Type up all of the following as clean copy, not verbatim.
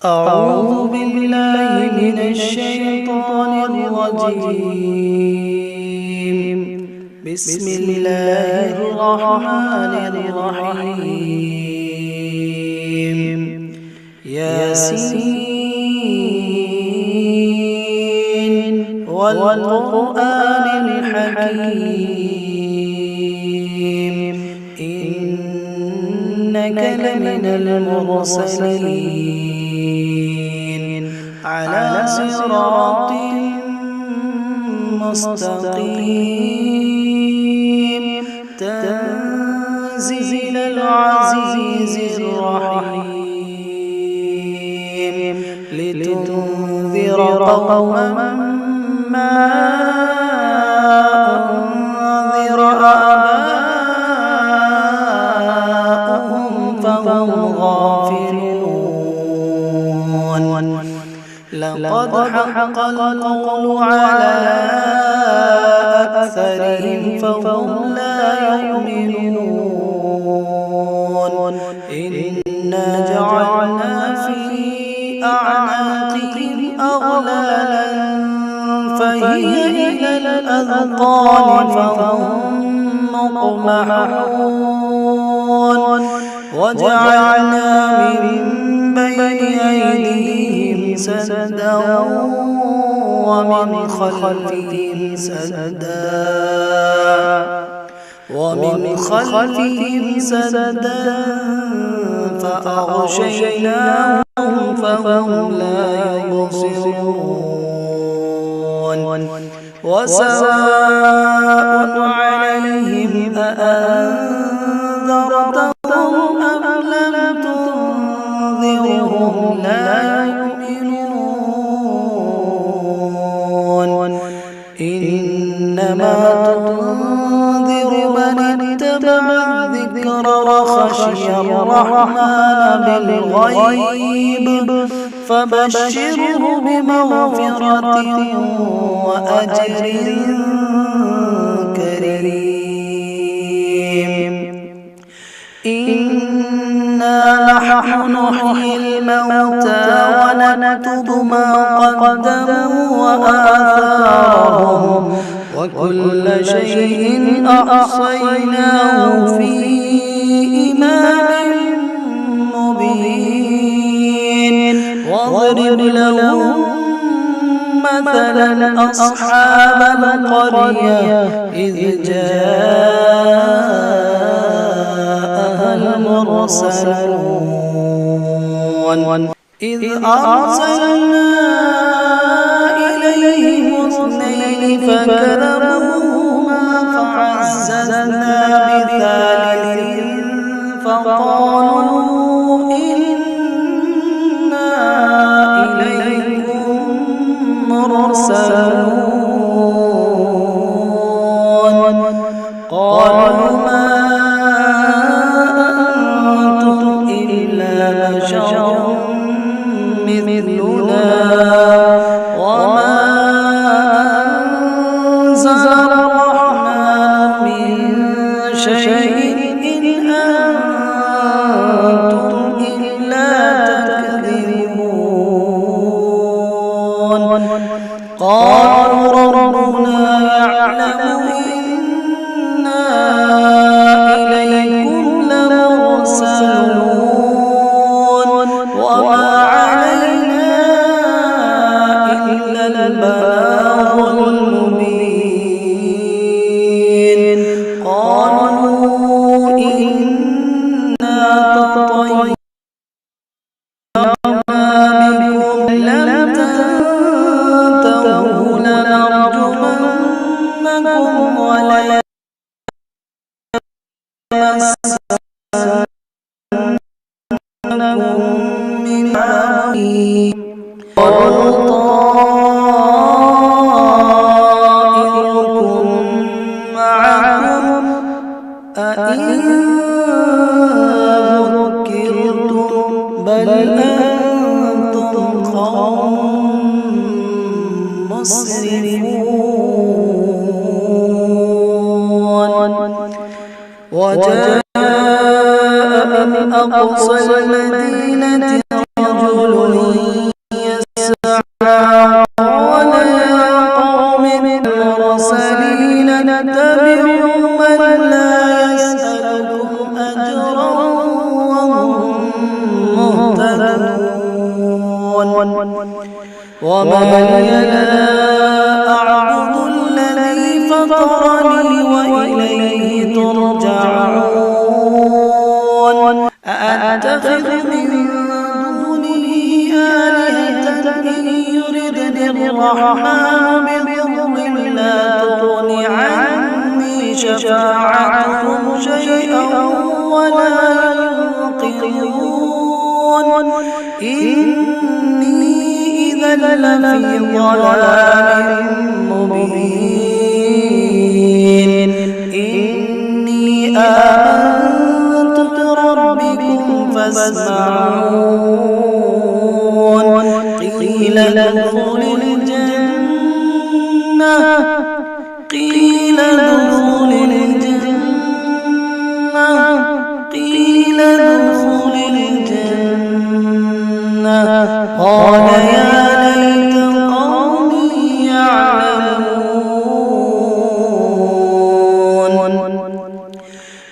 أعوذ بالله من الشيطان الرجيم. بسم الله الرحمن الرحيم. ياسين والقرآن الحكيم إنك لمن المرسلين على صراط مستقيم تنزيل العزيز الرحيم لتنذر قوما ما أنذر آباؤهم فهم غافلون. لقد حق القول على أكثرهم فهم لا يؤمنون. إنا جعلنا في أعناقهم أغلالا فهي إلى الأذقان فهم مقمحون. وجعلنا من بين أيديهم سدا ومن خلفهم سدا فأغشيناهم فهم لا يبصرون. وسواء عليهم أأنذرتهم أم لم تنذرهم لا يؤمنون. إنما تنذر من اتبع الذكر وخشي الرحمن بالغيب فبشره بمغفرة وأجر كريم. إنا نحن نحيي الموتى ونكتب ما قدموا وآثارهم وكل شيء أحصيناه في إمام مبين. واضرب لهم مثلا أصحاب القرية إذ جاءها المرسلون إذ أرسلنا إليهم اثنين فكذبوهما فعززنا بثالث فقالوا إنا إليكم مرسلون. قالوا ما أنتم إلا بشر مثلنا وما أنزل الرحمن من شيء إن أنتم إلا تكذبون. قالوا ربنا يعلم إنا إليكم لمرسلون وما علينا إلا البلاغ المبين. قالوا إنا تطيرنا بكم لم تنتهوا لنرجمنكم وليمسنكم من عذاب. قالوا طائركم معكم أئن ذكرتم بل أنتم قوم مسرفون. وجاء من أقصى المدينة رجل وما لي لا أعبد الذي فطرني وإليه ترجعون أأتخذ من دونه آلهة إن يردني الرحمن بضر لا تغن عني شفاعتهم شيئا ولا ينقذون إني إذا لفي ضلال مبين إني آمنت بربكم فاسمعون قيل ادخل الجنة قيل ادخل الجنة قيل ادخل الجنة قال يا ليت قومي يعلمون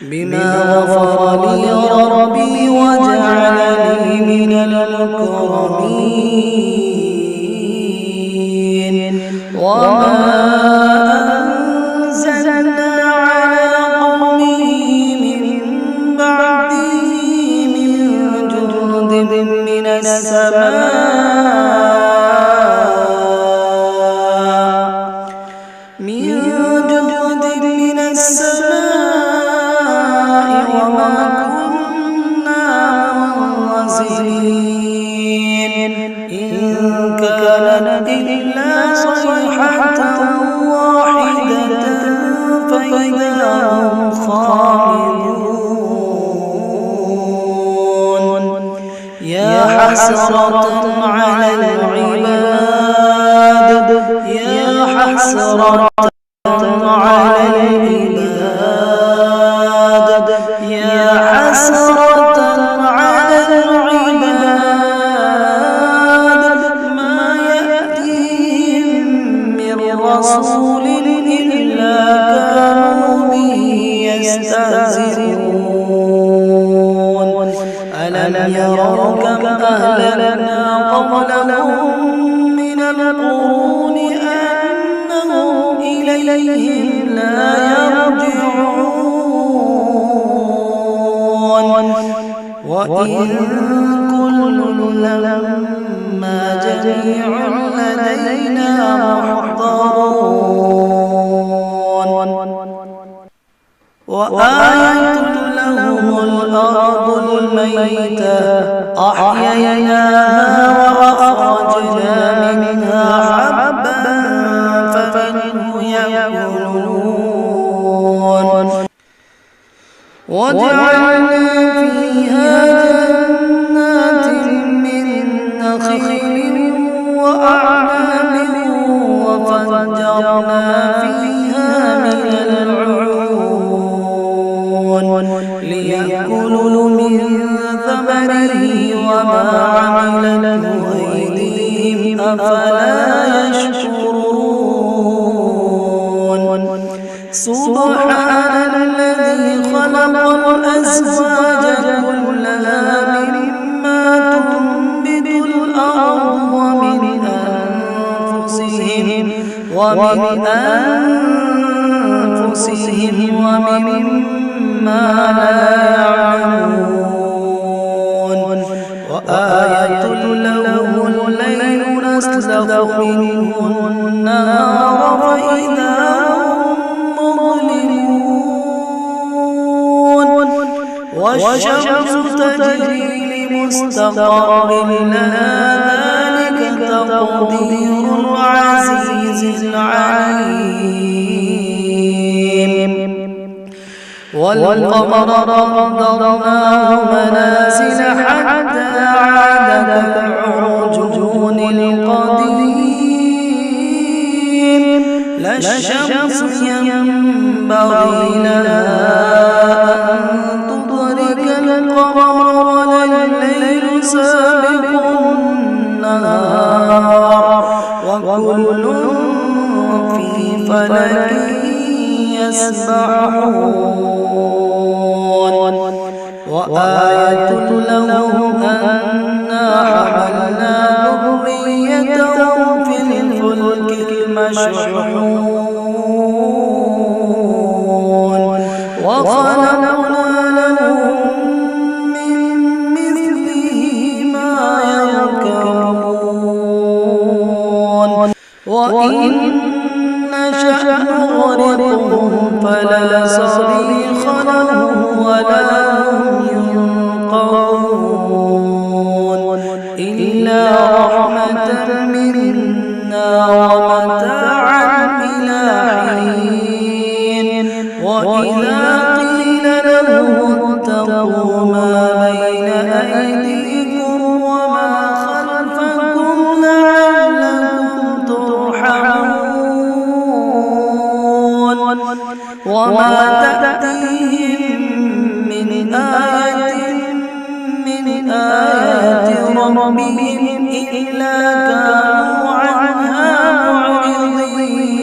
بما غفر لي ربي وجعلني من المكرمين وما أنزلنا على قومه من بعده من جند من السماء وما كنا منزلين إن كانت إلا صيحة واحدة فإذا هم خامدون يا حسرة على العباد يا حسرة على العباد يا حسرة على العباد ما يأتيهم من رسول إلا كانوا به يستهزئون ألم يروا كم أهلكنا قبلهم من القرون أنهم إليهم لا يرجعون وإن كل لما جميع لدينا محضرون وآية لهم الأرض الميتة أحييناها وأخرجنا منها حبا فمنه يأكلون وجعلنا فيها جنات من نخيل وأعناب وفجرنا فيها من العيون ليأكلوا من ثمره وما عملته أيديهم أفلا يشكرون سبحان الذي خلق الأزواج كلها مما تنبت الأرض ومن أنفسهم ومما لا يعلمون وآية لهم الليل نسلخ منه النهار فإذا هم مظلمون والشمس تجري لمستقر لها ذلك تقدير العزيز العليم والقمر قدرناه منازل حتى عاد كالعرجون القديم لا الشمس ينبغي لها أن تدرك القمر ولا الليل سابق النهار وكل في فلك يسبحون وآية لهم أنا حملنا ذريتهم المشحون وخلقنا لهم من مثله ما يركبون وإن نشأ نغرقهم فلا صريخ لهم ولا هم ينقذون إلا رحمة منا ومتاعا إلى حين وإذا قيل لهم اتقوا ما بين أيديكم وما خلفكم لعلكم ترحمون وما تأتيهم من آية ربهم إلا كانوا عنها معرضين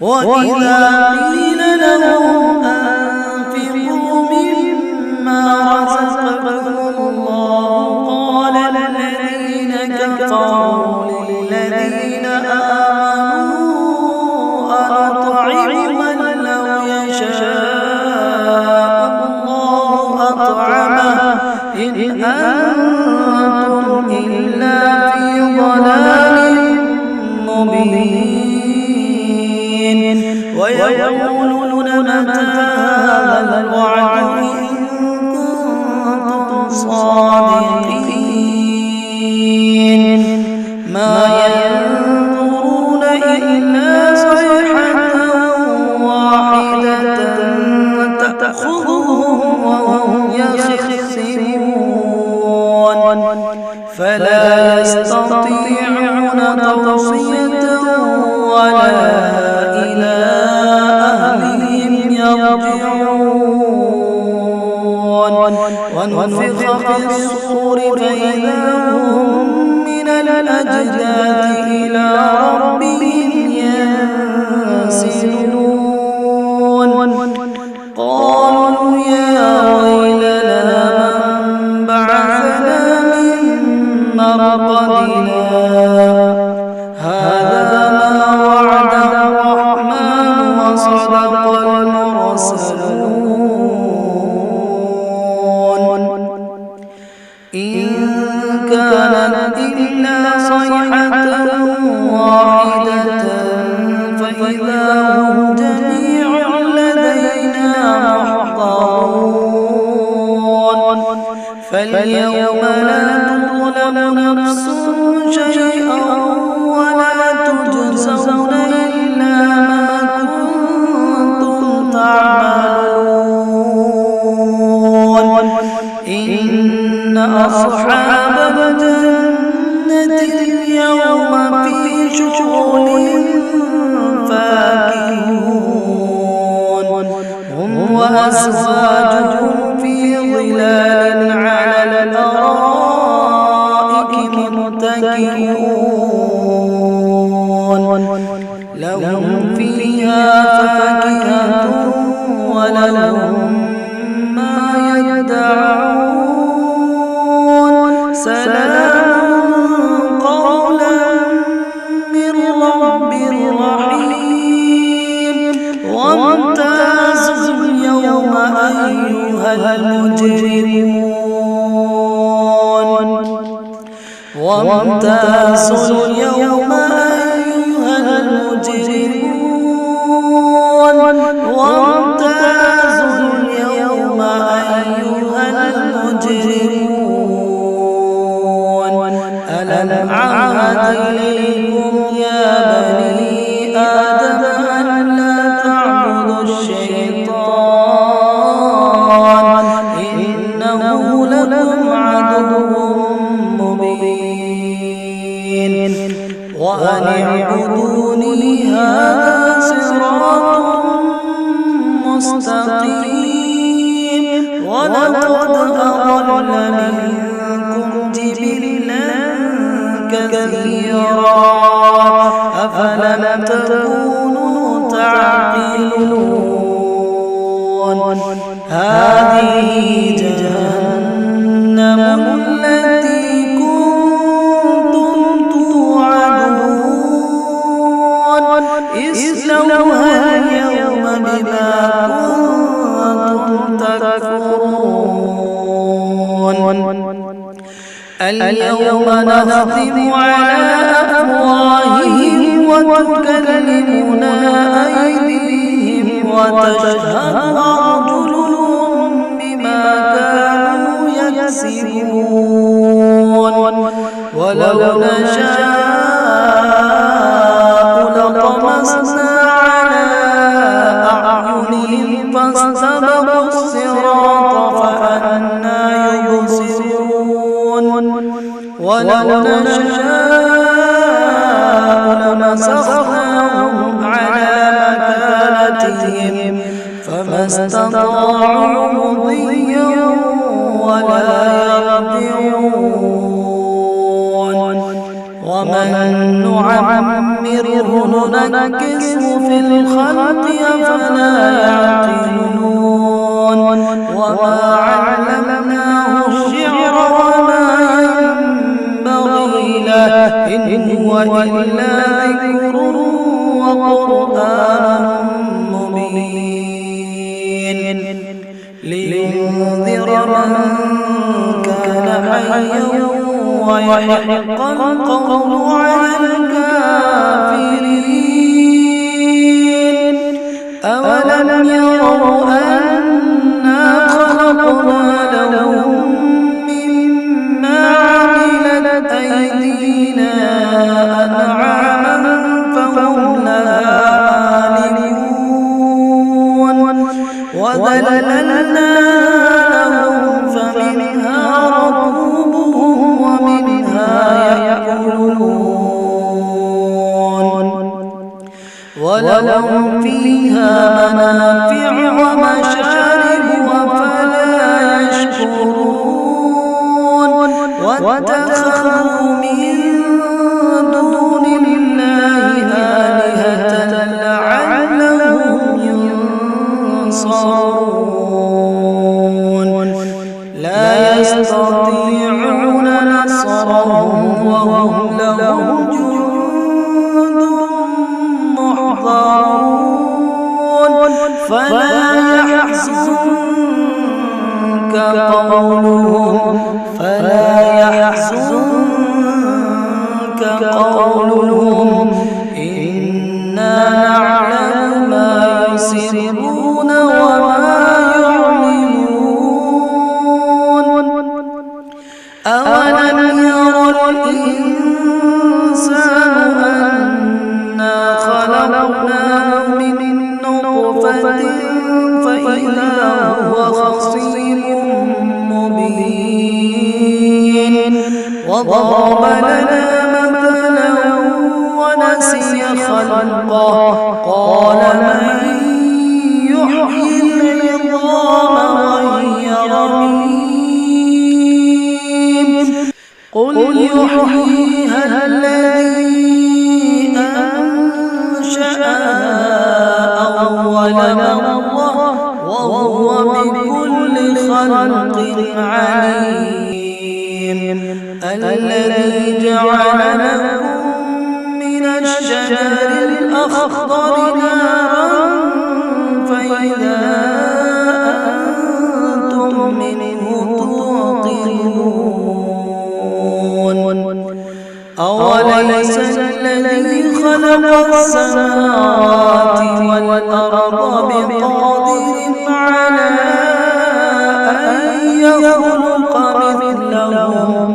وإذا قيل لهم أنفقوا مما رزقكم الله قال الذين كفروا للذين آمنوا أنطعم من لو يشاء الله أطعمه إن أنتم إلا في ضلال مبين ويقولون متى هذا الوعد إن كنتم صادقين ما ينظرون إلا صيحة واحدة تأخذهم وهم يخصمون فلا يستطيعون توصية ولا إلى أهلهم يرجعون ونفخ في الصور فإذا هم من الأجداث إلى ربهم ينسلون قالوا يا ويلنا من بعثنا من مرقدنا هذا ما وعد الرحمن وصدق المرسلون إن كانت إلا صيحة واحدة فإذا هم جميع لدينا محضرون فاليوم لا تظلم نفس شيئا ولا تجزون إلا ما كنتم تعملون إن أصحاب الجنة اليوم في شغل فاكهون هم وأزواجهم في ظلال على الأرائك متكئون لهم فيها فاكهة ولهم ما يدعون سلام قولا من رب رحيم وامتازوا اليوم أيها المجرمون وامتازوا اليوم أيها المجرمون وامتازوا اليوم أيها المجرمون ألم أعهد إليكم يا بني آدم أن لا تعبدوا الشيطان إنه لكم عدو مبين وأن اعبدوني هذا صراط مستقيم ولقد أضل منكم جبلا كثيرا أفلم تكونوا تعقلون هذه جهنم التي كنتم تكفرون اليوم نختم على أفواههم وتكلمنا أيديهم وتشهد أرجلهم بما كانوا يكسبون ولو نشاء لطمسنا على أعينهم فاستبقوا الصراط فأنى يبصرون ولو نشاء لمسخناهم على مكانتهم فما استطاعوا مضيا ولا يرجعون ومن نعمره ننكسه في الخلق أفلا يعقلون وما علمناه الشعر وما ينبغي له إن هو إلا ذكر وقرآن مبين لينذر من كان حيا ويحق القول على الكافرين أولم يروا أنا خلقنا لهم مما عملت أيدينا أنعاما فهم لها مالكون وذللنا لهم فمنها ركوبهم ومنها يأكلون ولهم فيها منافع ومشارب أفلا يشكرون واتخذوا من دون الله آلهة لعلهم ينصرون لا يستطيعون نصرهم وهم لهم جند محضرون فلا يحزنك قولهم إنا نعلم ما يسرون وما يعلنون أولم ير الإنسان أنا خلقناه من نطفة فإذا هو خصيم مبين وضرب لنا مثلا ونسي خلقه قال من يحيي العظام وهي رميم قل يحييها الذي أنشأها أول مرة وهو بكل خلق عليم الذي جعل لكم من الشجر الأخضر نارا فإذا أنتم منه توقدون أوليس الذي خلق السماوات والأرض بقادر على أن يخلق مثلهم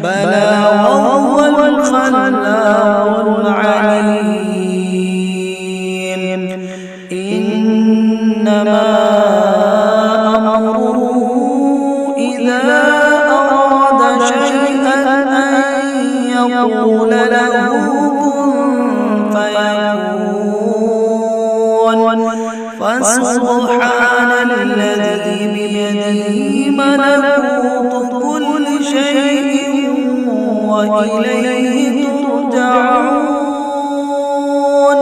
بلى وهو الخلاق العليم إنما أمره إذا أراد شيئا أن يقول له كن فيكون فسبحان الذي بيده ملكوت كل شيء وإليه